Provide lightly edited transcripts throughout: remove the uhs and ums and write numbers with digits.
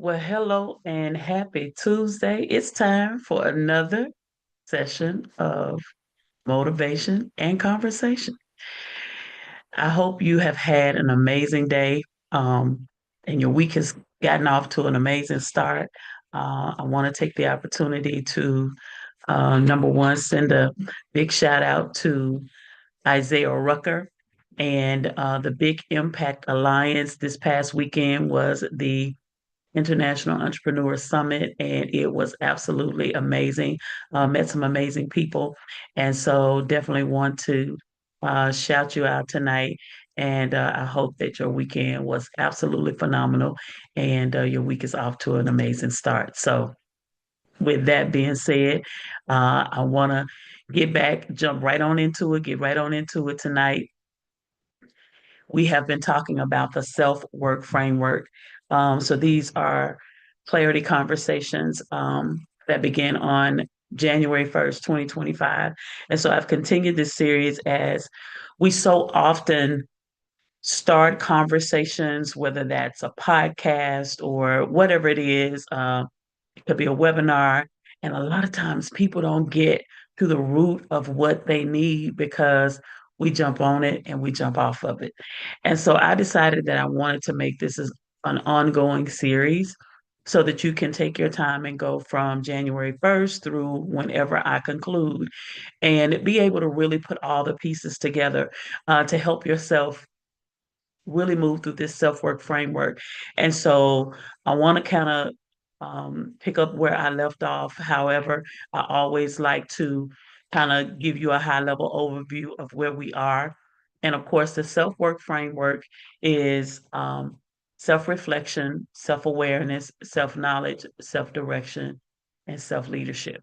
Well, hello and happy Tuesday. It's time for another session of motivation and conversation. I hope you have had an amazing day and your week has gotten off to an amazing start. I want to take the opportunity to, number one, send a big shout out to Isaiah Rucker and the Big Impact Alliance. This past weekend was the International Entrepreneur Summit, and it was absolutely amazing. Met some amazing people, and so definitely want to shout you out tonight. And I hope that your weekend was absolutely phenomenal, and your week is off to an amazing start. So, with that being said, I want to jump right on into it, get right on into it tonight. We have been talking about the self work framework. So these are clarity conversations that began on January 1st, 2025. And so I've continued this series as we so often start conversations, whether that's a podcast or whatever it is. It could be a webinar. And a lot of times people don't get to the root of what they need because we jump on it and we jump off of it. And so I decided that I wanted to make this as an ongoing series so that you can take your time and go from January 1st through whenever I conclude and be able to really put all the pieces together to help yourself really move through this self-work framework. And so I want to kind of pick up where I left off. However, I always like to kind of give you a high level overview of where we are. And of course, the self-work framework is self-reflection, self-awareness, self-knowledge, self-direction, and self-leadership.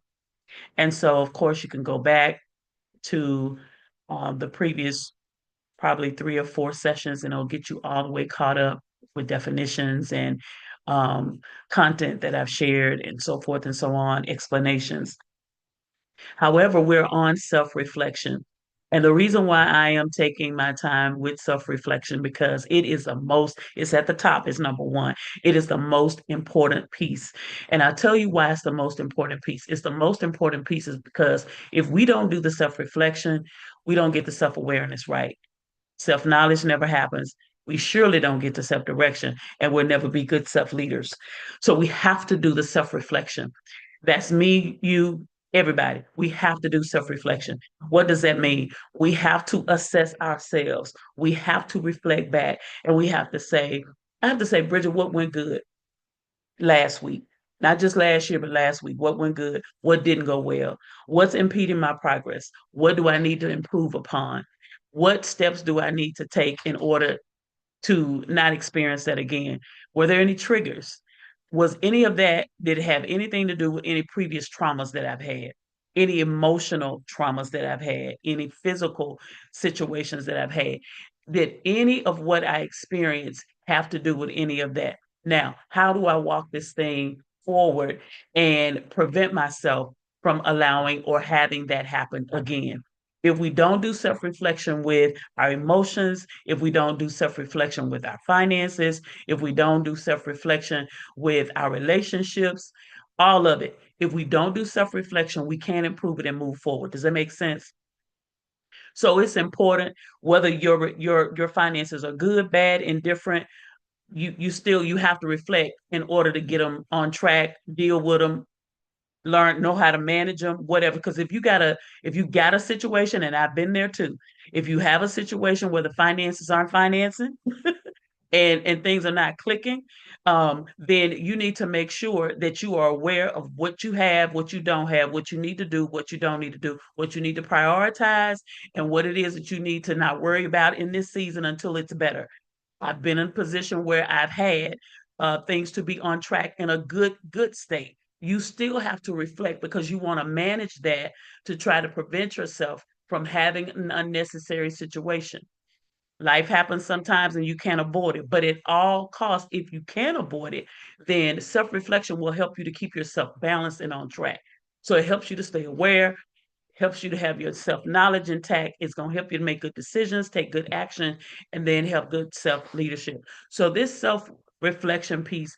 And so, of course, you can go back to the previous probably 3 or 4 sessions, and it'll get you all the way caught up with definitions and content that I've shared and so forth and so on, explanations. However, we're on self reflection. And the reason why I am taking my time with self reflection because it's at the top, it's number one. It is the most important piece. And I'll tell you why it's the most important piece. It's the most important piece is because if we don't do the self reflection, we don't get the self awareness right. Self knowledge never happens. We surely don't get to self direction and we'll never be good self leaders. So we have to do the self reflection. That's me, you, everybody. We have to do self reflection. What does that mean? We have to assess ourselves. We have to reflect back and I have to say, Bridget, what went good last week? Not just last year, but last week. What went good? What didn't go well? What's impeding my progress? What do I need to improve upon? What steps do I need to take in order to not experience that again? Were there any triggers? Was any of that, did it have anything to do with any previous traumas that I've had? Any emotional traumas that I've had? Any physical situations that I've had? Did any of what I experienced have to do with any of that? Now, how do I walk this thing forward and prevent myself from allowing or having that happen again? If we don't do self reflection with our emotions, if we don't do self reflection with our finances, if we don't do self reflection with our relationships, all of it. If we don't do self reflection, we can't improve it and move forward. Does that make sense? So it's important whether your finances are good, bad, indifferent. You have to reflect in order to get them on track, deal with them, know how to manage them, whatever. Because if you got a situation, and I've been there too, if you have a situation where the finances aren't financing and things are not clicking, then you need to make sure that you are aware of what you have, what you don't have, what you need to do, what you don't need to do, what you need to prioritize, and what it is that you need to not worry about in this season until it's better. I've been in a position where I've had things to be on track in a good state. You still have to reflect because you want to manage that to try to prevent yourself from having an unnecessary situation. Life happens sometimes and you can't avoid it, but at all costs, if you can avoid it, then self reflection will help you to keep yourself balanced and on track. So it helps you to stay aware, helps you to have your self knowledge intact. It's going to help you to make good decisions, take good action, and then have good self leadership. So this self reflection piece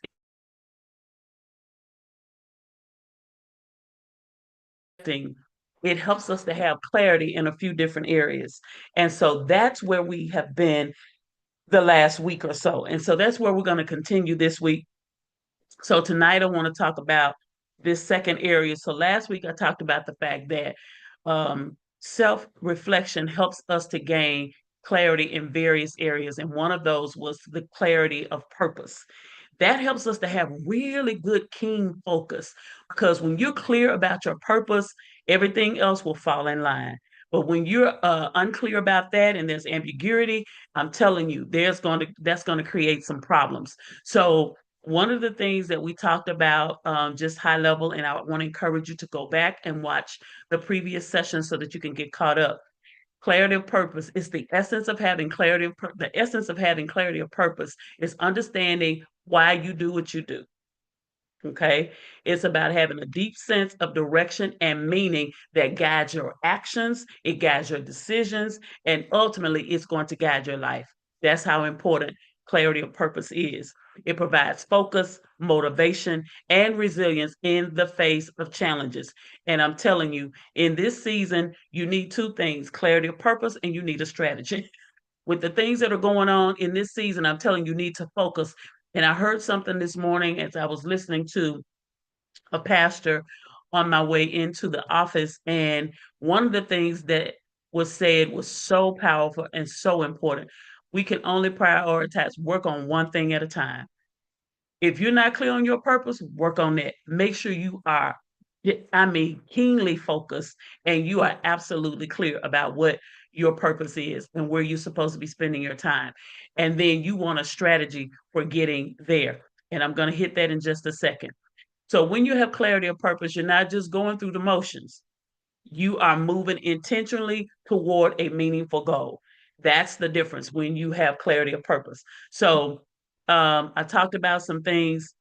it helps us to have clarity in a few different areas. And so that's where we have been the last week or so. And so that's where we're going to continue this week. So tonight I want to talk about this second area. So last week I talked about the fact that self-reflection helps us to gain clarity in various areas. And one of those was the clarity of purpose. That helps us to have really good, keen focus, because when you're clear about your purpose, everything else will fall in line. But when you're unclear about that and there's ambiguity, I'm telling you, that's going to create some problems. So one of the things that we talked about, just high level, and I want to encourage you to go back and watch the previous session so that you can get caught up. Clarity of purpose is the essence of having clarity. The essence of having clarity of purpose is understanding why you do what you do. Okay. It's about having a deep sense of direction and meaning that guides your actions, it guides your decisions, and ultimately it's going to guide your life. That's how important clarity of purpose is. It provides focus, motivation, and resilience in the face of challenges. And I'm telling you, in this season, you need two things: clarity of purpose, and you need a strategy. With the things that are going on in this season, I'm telling you, you need to focus. And I heard something this morning as I was listening to a pastor on my way into the office. And one of the things that was said was so powerful and so important. We can only prioritize work on one thing at a time. If you're not clear on your purpose, work on that. Make sure you are, I mean, keenly focused and you are absolutely clear about what your purpose is and where you're supposed to be spending your time. And then you want a strategy for getting there. And I'm going to hit that in just a second. So when you have clarity of purpose, you're not just going through the motions. You are moving intentionally toward a meaningful goal. That's the difference when you have clarity of purpose. So I talked about some things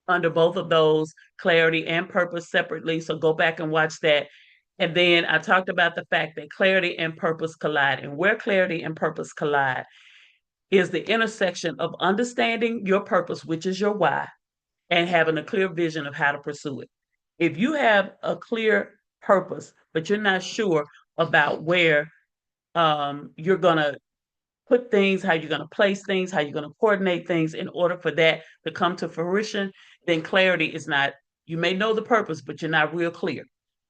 under both of those, clarity and purpose, separately. So go back and watch that. And then I talked about the fact that clarity and purpose collide. And where clarity and purpose collide is the intersection of understanding your purpose, which is your why, and having a clear vision of how to pursue it. If you have a clear purpose, but you're not sure about where you're going to put things, how you're going to place things, how you're going to coordinate things in order for that to come to fruition, then clarity is not, you may know the purpose, but you're not real clear.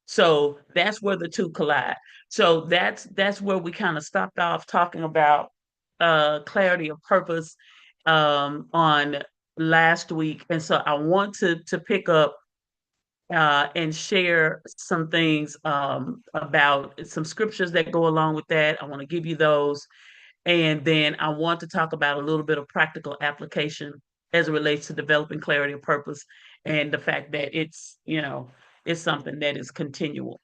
So that's where the two collide. So that's where we kind of stopped off talking about clarity of purpose on last week. And so I want to pick up and share some things about some scriptures that go along with that. I want to give you those. And then I want to talk about a little bit of practical application as it relates to developing clarity of purpose and the fact that it's something that is continual.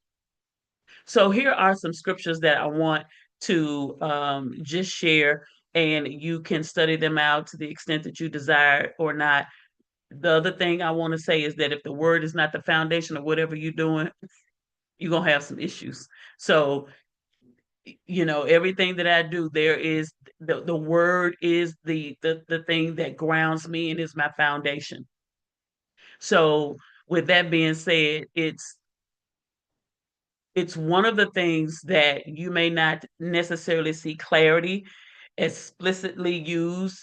So here are some scriptures that I want to just share, and you can study them out to the extent that you desire or not. The other thing I want to say is that if the word is not the foundation of whatever you're doing, you're going to have some issues. So everything that I do, there is the word is the thing that grounds me and is my foundation. So with that being said, it's one of the things that you may not necessarily see clarity explicitly used,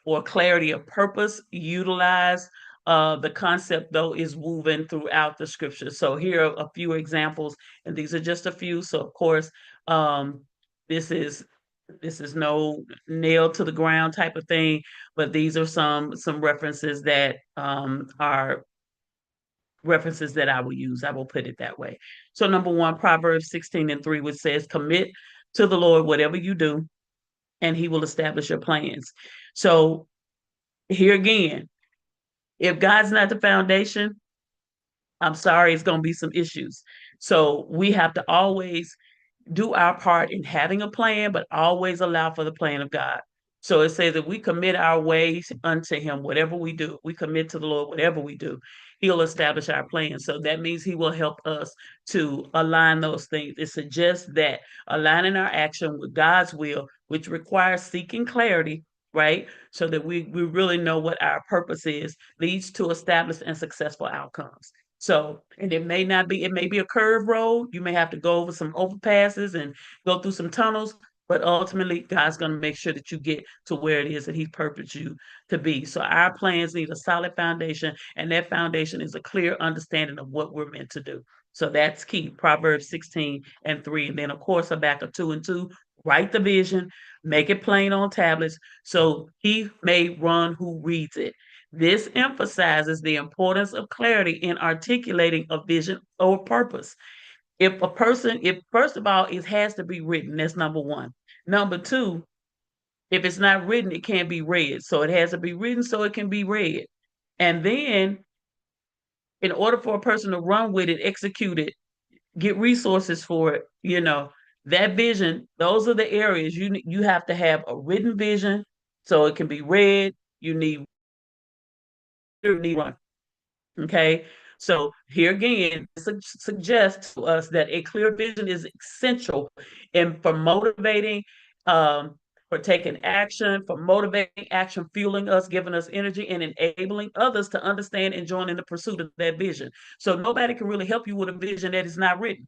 or clarity of purpose utilized. The concept, though, is woven throughout the scripture. So here are a few examples, and these are just a few. So of course, um, this is this is no nail to the ground type of thing, but these are some references that are references that I will use. I will put it that way. So number one, Proverbs 16:3, which says, "Commit to the Lord whatever you do, and He will establish your plans." So here again, if God's not the foundation, I'm sorry, it's going to be some issues. So we have to always do our part in having a plan, but always allow for the plan of God. So it says that we commit our ways unto Him, whatever we do, we commit to the Lord, whatever we do, He'll establish our plan. So that means He will help us to align those things. It suggests that aligning our action with God's will, which requires seeking clarity, right? So that we really know what our purpose is, leads to established and successful outcomes. So, and it may be a curved road. You may have to go over some overpasses and go through some tunnels, but ultimately, God's going to make sure that you get to where it is that He purposed you to be. So, our plans need a solid foundation, and that foundation is a clear understanding of what we're meant to do. So, that's key. Proverbs 16 and 3. And then, of course, Habakkuk 2 and 2. Write the vision, make it plain on tablets so he may run who reads it. This emphasizes the importance of clarity in articulating a vision or purpose. If first of all, it has to be written, that's number one. Number two, if it's not written, it can't be read. So it has to be written so it can be read. And then, in order for a person to run with it, execute it, get resources for it, that vision, those are the areas you have to have a written vision so it can be read. You need one. Okay. So here again, suggests to us that a clear vision is essential for motivating, um, for taking action, for motivating action, fueling us, giving us energy, and enabling others to understand and join in the pursuit of that vision. So nobody can really help you with a vision that is not written.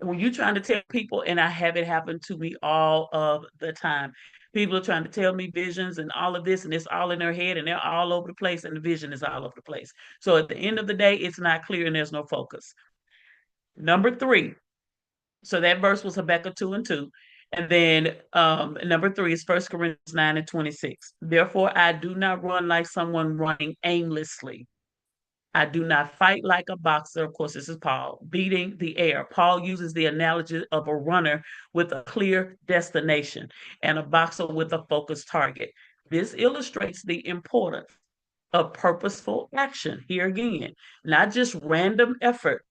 When you're trying to tell people, and I have it happen to me all of the time, people are trying to tell me visions and all of this, and it's all in their head, and they're all over the place, and the vision is all over the place. So at the end of the day, it's not clear and there's no focus. Number three, so that verse was Habakkuk 2 and 2. And then number three is 1 Corinthians 9 and 26. Therefore, I do not run like someone running aimlessly. I do not fight like a boxer. Of course, this is Paul, beating the air. Paul uses the analogy of a runner with a clear destination and a boxer with a focused target. This illustrates the importance of purposeful action. Here again, not just random effort.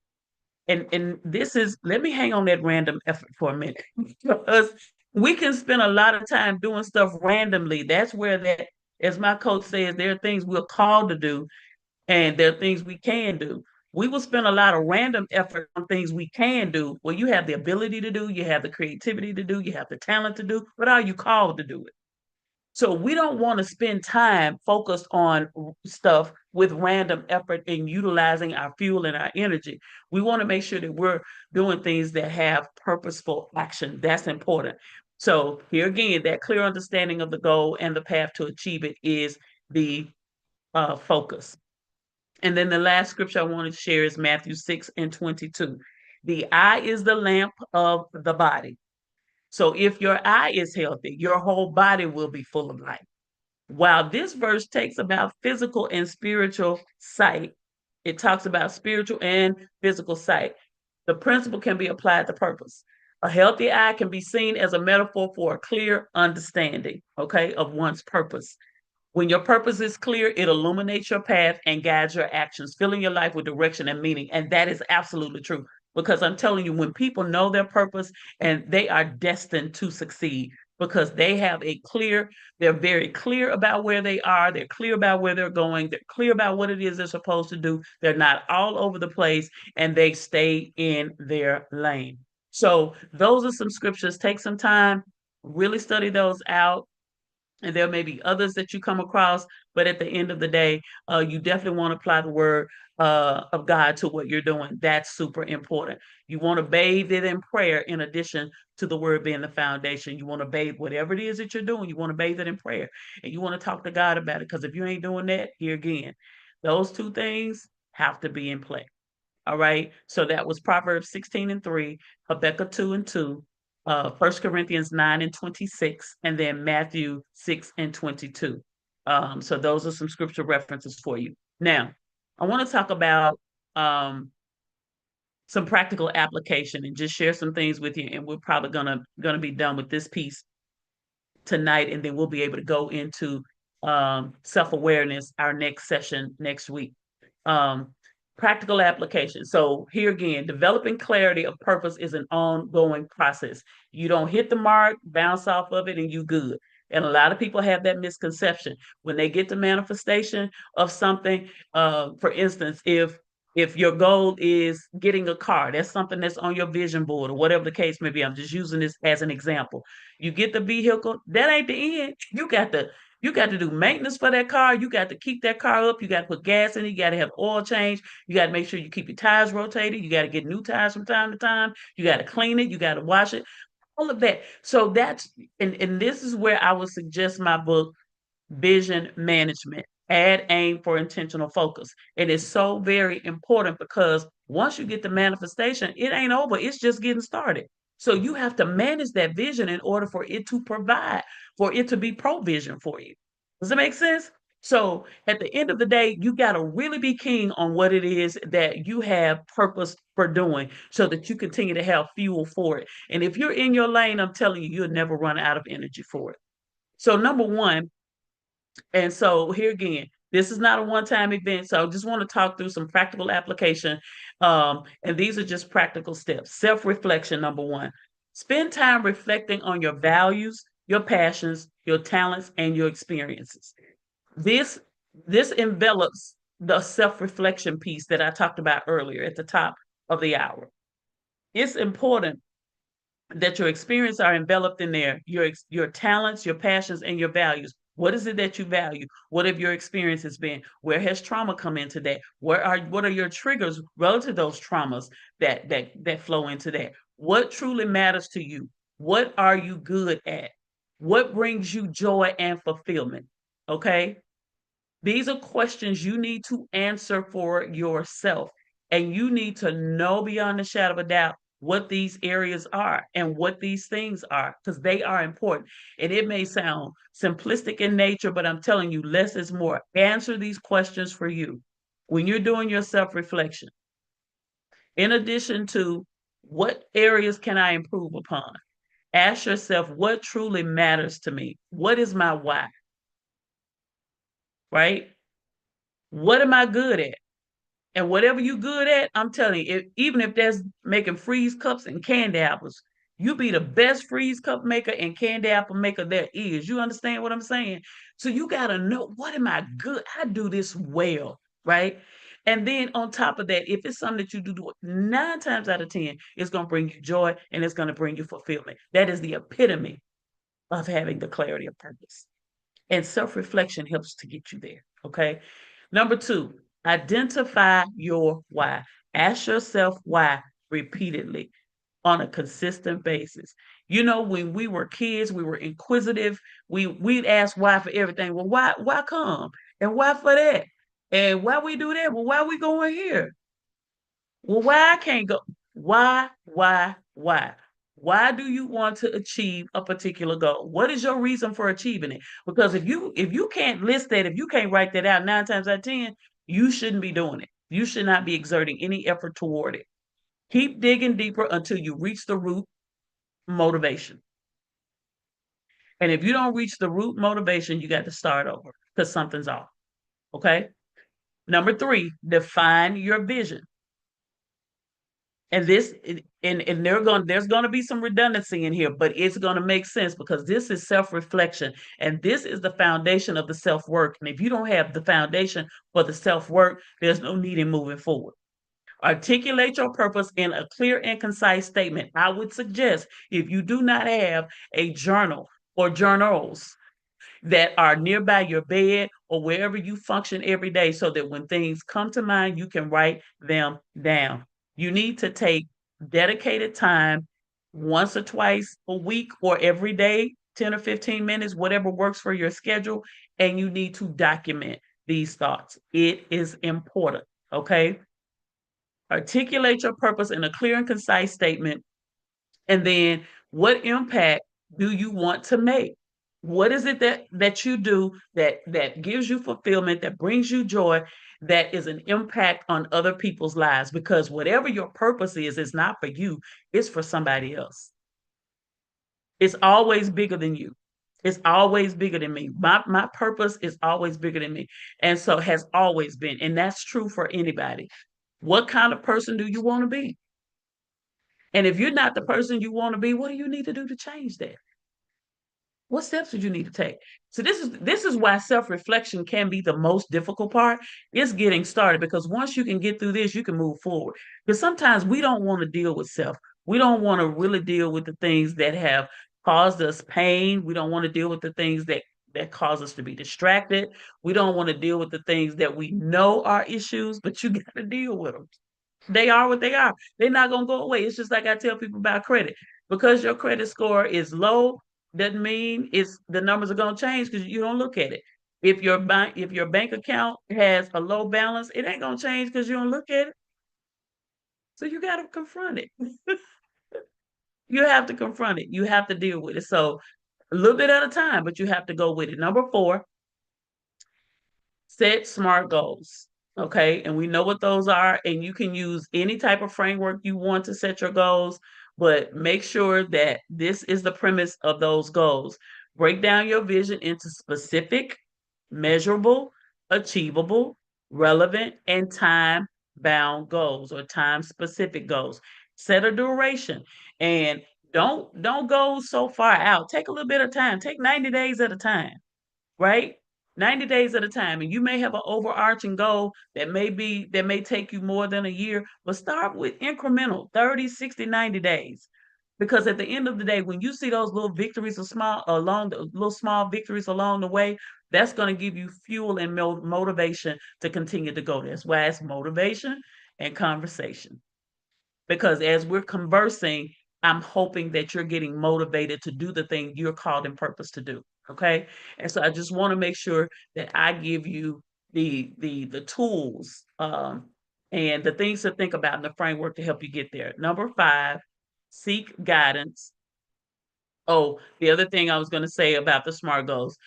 And this is, let me hang on that random effort for a minute because we can spend a lot of time doing stuff randomly. That's where that, as my coach says, there are things we're called to do and there are things we can do. We will spend a lot of random effort on things we can do. Well, you have the ability to do, you have the creativity to do, you have the talent to do, but are you called to do it? So we don't want to spend time focused on stuff with random effort and utilizing our fuel and our energy. We want to make sure that we're doing things that have purposeful action. That's important. So here again, that clear understanding of the goal and the path to achieve it is the focus. And then the last scripture I want to share is Matthew 6 and 22. The eye is the lamp of the body. So if your eye is healthy, your whole body will be full of light. While this verse takes about physical and spiritual sight, it talks about spiritual and physical sight. The principle can be applied to purpose. A healthy eye can be seen as a metaphor for a clear understanding, okay, of one's purpose. When your purpose is clear, it illuminates your path and guides your actions, filling your life with direction and meaning. And that is absolutely true. Because I'm telling you, when people know their purpose and they are destined to succeed because they're very clear about where they are, they're clear about where they're going, they're clear about what it is they're supposed to do. They're not all over the place and they stay in their lane. So those are some scriptures. Take some time, really study those out, and there may be others that you come across, but at the end of the day, you definitely want to apply the word of God to what you're doing. That's super important. You want to bathe it in prayer in addition to the word being the foundation. You want to bathe whatever it is that you're doing, you want to bathe it in prayer, and you want to talk to God about it, because if you ain't doing that, here again, those two things have to be in play. All right. So that was Proverbs 16 and 3, Habakkuk 2 and 2, 1 Corinthians 9 and 26, and then Matthew 6 and 22. So those are some scripture references for you. Now, I want to talk about some practical application and just share some things with you. And we're probably gonna be done with this piece tonight, and then we'll be able to go into self-awareness, our next session next week. Um, Practical application. So here again, developing clarity of purpose is an ongoing process. You don't hit the mark, bounce off of it, and you good. And a lot of people have that misconception when they get the manifestation of something. For instance, if your goal is getting a car, that's something that's on your vision board or whatever the case may be. I'm just using this as an example. You get the vehicle, that ain't the end. You got to You got to do maintenance for that car. You got to keep that car up. You got to put gas in it. You got to have oil change. You got to make sure you keep your tires rotated. You got to get new tires from time to time. You got to clean it. You got to wash it. All of that. So that's and this is where I would suggest my book, Vision Management. Add aim for intentional focus. It is so very important because once you get the manifestation, it ain't over. It's just getting started. So you have to manage that vision in order for it to provide, for it to be provision for you. Does it make sense? So at the end of the day, you got to really be keen on what it is that you have purpose for doing so that you continue to have fuel for it. And if you're in your lane, I'm telling you, you'll never run out of energy for it. So, number one, and so here again, this is not a one-time event. So I just want to talk through some practical application. And these are just practical steps. Self-reflection, number one. Spend time reflecting on your values, your passions, your talents, and your experiences. This this envelops the self-reflection piece that I talked about earlier at the top of the hour. It's important that your experience are enveloped in there, your talents, your passions, and your values. What is it that you value? What have your experiences been? Where has trauma come into that? What are your triggers relative to those traumas that flow into that? What truly matters to you? What are you good at? What brings you joy and fulfillment? Okay? These are questions you need to answer for yourself. And you need to know beyond a shadow of a doubt what these areas are and what these things are, because they are important. And it may sound simplistic in nature, but I'm telling you, less is more. Answer these questions for you when you're doing your self reflection. In addition to what areas can I improve upon? Ask yourself what truly matters to me? What is my why? Right? What am I good at? And whatever you good at, I'm telling you, even if that's making freeze cups and candy apples, you be the best freeze cup maker and candy apple maker there is. You understand what I'm saying? So you gotta know, what am I good? I do this well, right? And then on top of that, if it's something that you do 9 times out of 10, it's gonna bring you joy and it's gonna bring you fulfillment. That is the epitome of having the clarity of purpose. And self-reflection helps to get you there. Okay. Number two, identify your why. Ask yourself why repeatedly on a consistent basis. You know, when we were kids, we were inquisitive. We'd ask why for everything. Well, why come? And why for that? And why we do that? Well, why we going here? Well, why I can't go? Why? Why do you want to achieve a particular goal? What is your reason for achieving it? Because if you can't list that, if you can't write that out 9 times out of 10, you shouldn't be doing it. You should not be exerting any effort toward it. Keep digging deeper until you reach the root motivation. And if you don't reach the root motivation, you got to start over because something's off. Okay. Number three, define your vision. And this and there's going to be some redundancy in here, but it's going to make sense because this is self-reflection and this is the foundation of the self-work. And if you don't have the foundation for the self-work, there's no need in moving forward. Articulate your purpose in a clear and concise statement. I would suggest, if you do not have a journal or journals that are nearby your bed or wherever you function every day, so that when things come to mind, you can write them down. You need to take dedicated time once or twice a week or every day, 10 or 15 minutes, whatever works for your schedule, and you need to document these thoughts. It is important. Okay. Articulate your purpose in a clear and concise statement. And then, what impact do you want to make? What is it that you do that gives you fulfillment, that brings you joy, that is an impact on other people's lives? Because whatever your purpose is not for you, it's for somebody else. It's always bigger than you. It's always bigger than me. My purpose is always bigger than me. And so has always been. And that's true for anybody. What kind of person do you want to be? And if you're not the person you want to be, what do you need to do to change that? What steps would you need to take? So this is why self-reflection can be the most difficult part. It's getting started, because once you can get through this, you can move forward. Because sometimes we don't want to deal with self. We don't want to really deal with the things that have caused us pain. We don't want to deal with the things that cause us to be distracted. We don't want to deal with the things that we know are issues, but you got to deal with them. They are what they are. They're not going to go away. It's just like I tell people about credit. Because your credit score is low, doesn't mean it's the numbers are going to change because you don't look at it. If your bank account has a low balance, it ain't going to change because you don't look at it. So you got to confront it. You have to confront it. You have to deal with it. So a little bit at a time, but you have to go with it. Number four, set smart goals. Okay. And we know what those are. And you can use any type of framework you want to set your goals, but make sure that this is the premise of those goals. Break down your vision into specific, measurable, achievable, relevant, and time bound goals or time specific goals. Set a duration and don't go so far out. Take a little bit of time. Take 90 days at a time, right? 90 days at a time. And you may have an overarching goal that may take you more than a year, but start with incremental 30, 60, 90 days. Because at the end of the day, when you see those little victories or small along the little small victories along the way, that's going to give you fuel and motivation to continue to go. That's why it's motivation and conversation, because as we're conversing, I'm hoping that you're getting motivated to do the thing you're called in purpose to do. Okay. And so I just want to make sure that I give you the tools and the things to think about in the framework to help you get there. Number five, seek guidance. Oh, the other thing I was going to say about the SMART goals,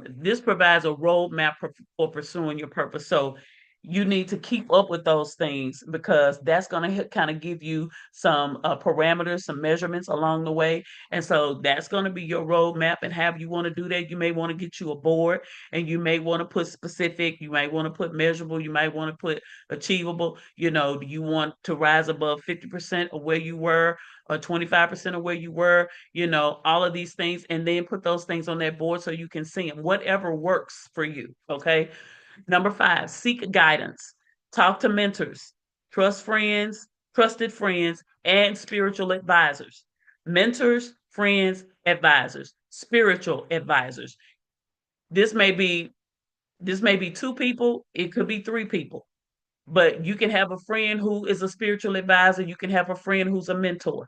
this provides a roadmap for pursuing your purpose. So you need to keep up with those things because that's going to kind of give you some parameters, some measurements along the way. And so that's going to be your roadmap. And how you want to do that, you may want to get you a board and you may want to put specific, you might want to put measurable, you might want to put achievable. You know, do you want to rise above 50% of where you were or 25% of where you were? You know, all of these things, and then put those things on that board so you can see them, whatever works for you. Okay. Number five, seek guidance. Talk to mentors, trusted friends, and spiritual advisors. Mentors, friends, advisors, spiritual advisors. This may be this may be two people, it could be three people, but you can have a friend who is a spiritual advisor, you can have a friend who's a mentor.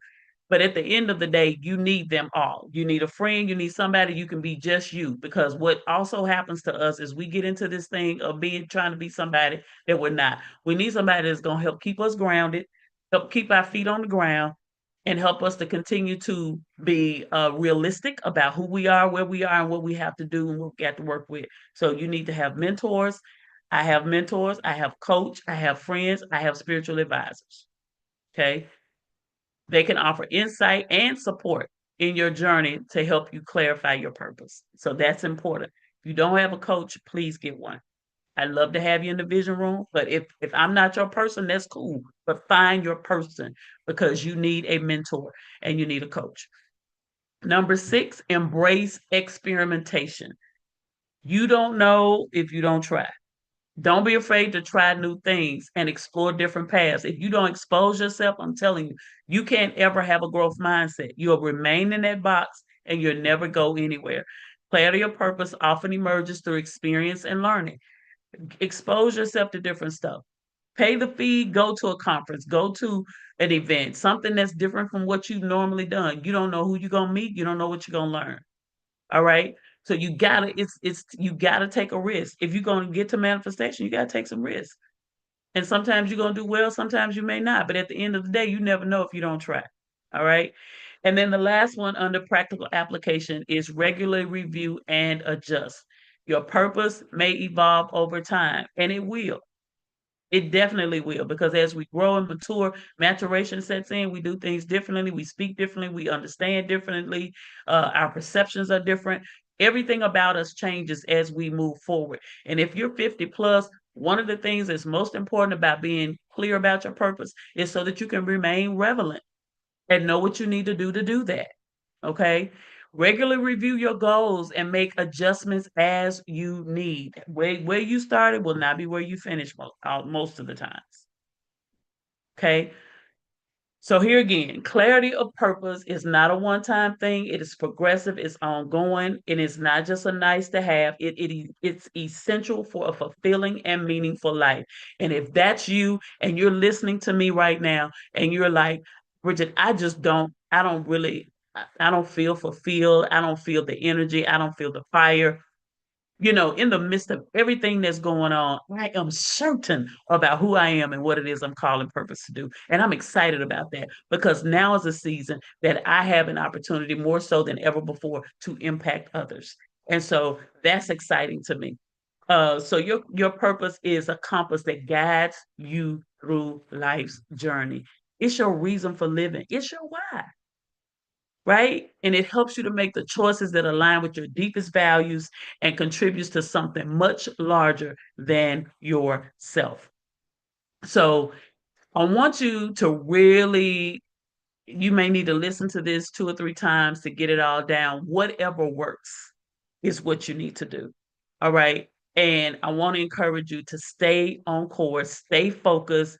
But at the end of the day, you need them all. You need a friend, you need somebody you can be just you. Because what also happens to us is we get into this thing of being trying to be somebody that we're not. We need somebody that's going to help keep us grounded, help keep our feet on the ground, and help us to continue to be realistic about who we are, where we are, and what we have to do and what we got to work with. So you need to have mentors. I have mentors, I have coach, I have friends, I have spiritual advisors. Okay. They can offer insight and support in your journey to help you clarify your purpose. So that's important. If you don't have a coach, please get one. I'd love to have you in the vision room, but if I'm not your person, that's cool. But find your person because you need a mentor and you need a coach. Number six, embrace experimentation. You don't know if you don't try. Don't be afraid to try new things and explore different paths. If you don't expose yourself, I'm telling you, you can't ever have a growth mindset. You'll remain in that box and you'll never go anywhere. Clarity of purpose often emerges through experience and learning. Expose yourself to different stuff. Pay the fee, go to a conference, go to an event, something that's different from what you've normally done. You don't know who you're going to meet, you don't know what you're going to learn. All right. So you gotta, it's you gotta take a risk. If you're gonna get to manifestation, you gotta take some risk. And sometimes you're gonna do well, sometimes you may not. But at the end of the day, you never know if you don't try. All right. And then the last one under practical application is regularly review and adjust. Your purpose may evolve over time, and it will. It definitely will, because as we grow and mature, maturation sets in. We do things differently. We speak differently. We understand differently. Our perceptions are different. Everything about us changes as we move forward. And if you're 50 plus, one of the things that's most important about being clear about your purpose is so that you can remain relevant and know what you need to do that. Okay. Regularly review your goals and make adjustments as you need. Where you started will not be where you finish most of the times. Okay. So here again, clarity of purpose is not a one-time thing. It is progressive, it's ongoing, and it's not just a nice to have. It's essential for a fulfilling and meaningful life. And if that's you and you're listening to me right now and you're like, Bridget, I don't really, I don't feel fulfilled. I don't feel the energy. I don't feel the fire. In the midst of everything that's going on, I am certain about who I am and what it is I'm calling purpose to do. And I'm excited about that because now is a season that I have an opportunity more so than ever before to impact others. And so that's exciting to me. So your purpose is a compass that guides you through life's journey. It's your reason for living. It's your why, right? And it helps you to make the choices that align with your deepest values and contributes to something much larger than yourself. So I want you to really, you may need to listen to this 2 or 3 times to get it all down. Whatever works is what you need to do. All right. And I want to encourage you to stay on course, stay focused,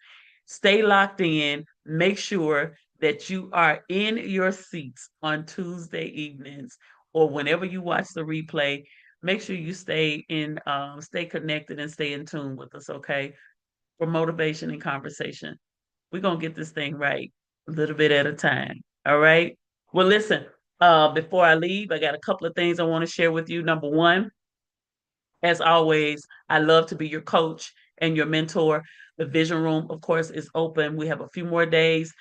stay locked in, make sure that you are in your seats on Tuesday evenings or whenever you watch the replay. Make sure you stay connected and stay in tune with us, okay? For motivation and conversation. We're gonna get this thing right a little bit at a time. All right. Well, listen, before I leave, I got a couple of things I want to share with you. Number one, as always, I love to be your coach and your mentor. The vision room, of course, is open. We have a few more days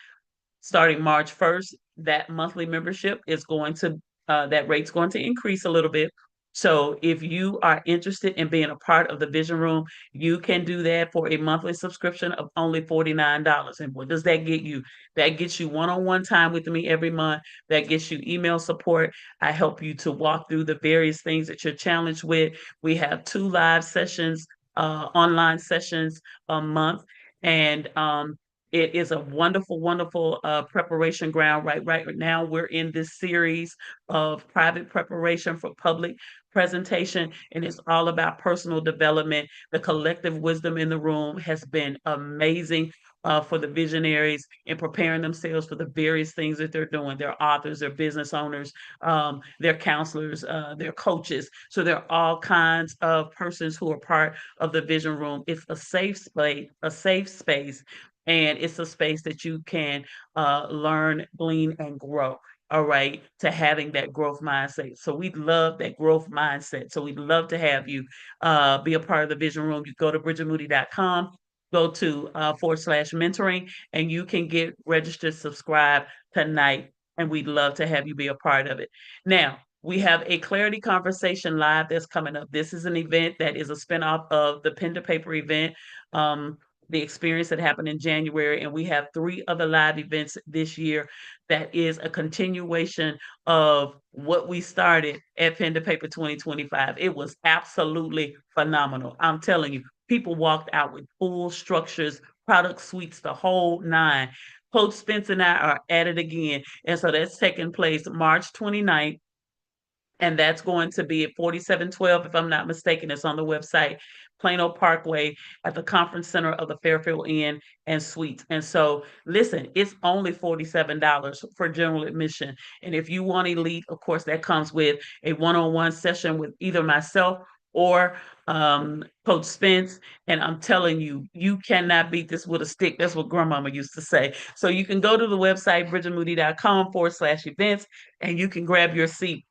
starting March 1st. That monthly membership is going to that rate's going to increase a little bit. So if you are interested in being a part of the vision room, you can do that for a monthly subscription of only $49. And what does that get you? That gets you one-on-one time with me every month. That gets you email support. I help you to walk through the various things that you're challenged with. We have 2 live sessions, online sessions a month. And it is a wonderful, wonderful preparation ground. Right now, we're in this series of private preparation for public presentation, and it's all about personal development. The collective wisdom in the room has been amazing. For the visionaries in preparing themselves for the various things that they're doing. They're authors, they're business owners, they're counselors, they're coaches. So there are all kinds of persons who are part of the vision room. It's a safe space, and it's a space that you can learn, glean, and grow. All right, to having that growth mindset. So we love that growth mindset. So we'd love to have you be a part of the vision room. You go to bridgetmoody.com, go to /mentoring, and you can get registered, subscribe tonight. And we'd love to have you be a part of it. Now, we have a Clarity Conversation Live that's coming up. This is an event that is a spinoff of the Pen to Paper event. The experience that happened in January, and we have 3 other live events this year that is a continuation of what we started at Pen to Paper 2025. It was absolutely phenomenal. I'm telling you, people walked out with full structures, product suites, the whole nine. Coach Spence and I are at it again. And so that's taking place March 29th, and that's going to be at 4712, if I'm not mistaken. It's on the website, Plano Parkway at the Conference Center of the Fairfield Inn and Suites. And so, listen, it's only $47 for general admission. And if you want elite, of course, that comes with a one-on-one session with either myself or Coach Spence. And I'm telling you, you cannot beat this with a stick. That's what grandmama used to say. So you can go to the website, bridgetmoody.com/events, and you can grab your seat.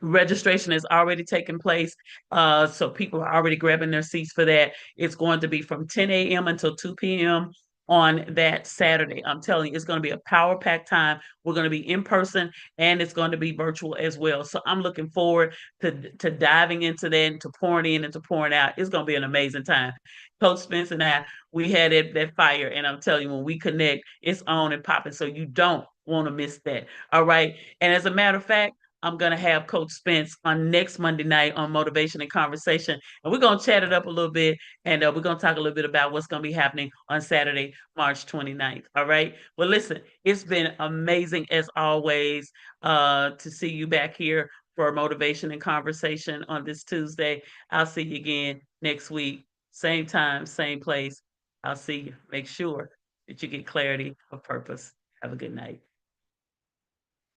Registration is already taking place. So people are already grabbing their seats for that. It's going to be from 10 a.m. until 2 p.m. on that Saturday. I'm telling you, it's going to be a power pack time. We're going to be in person and it's going to be virtual as well. So I'm looking forward to diving into that and to pouring in and to pouring out. It's going to be an amazing time. Coach Spence and I, we had that fire. And I'm telling you, when we connect, it's on and popping. So you don't want to miss that. All right. And as a matter of fact, I'm going to have Coach Spence on next Monday night on Motivation and Conversation. And we're going to chat it up a little bit. And we're going to talk a little bit about what's going to be happening on Saturday, March 29th. All right. Well, listen, it's been amazing as always to see you back here for Motivation and Conversation on this Tuesday. I'll see you again next week. Same time, same place. I'll see you. Make sure that you get clarity of purpose. Have a good night.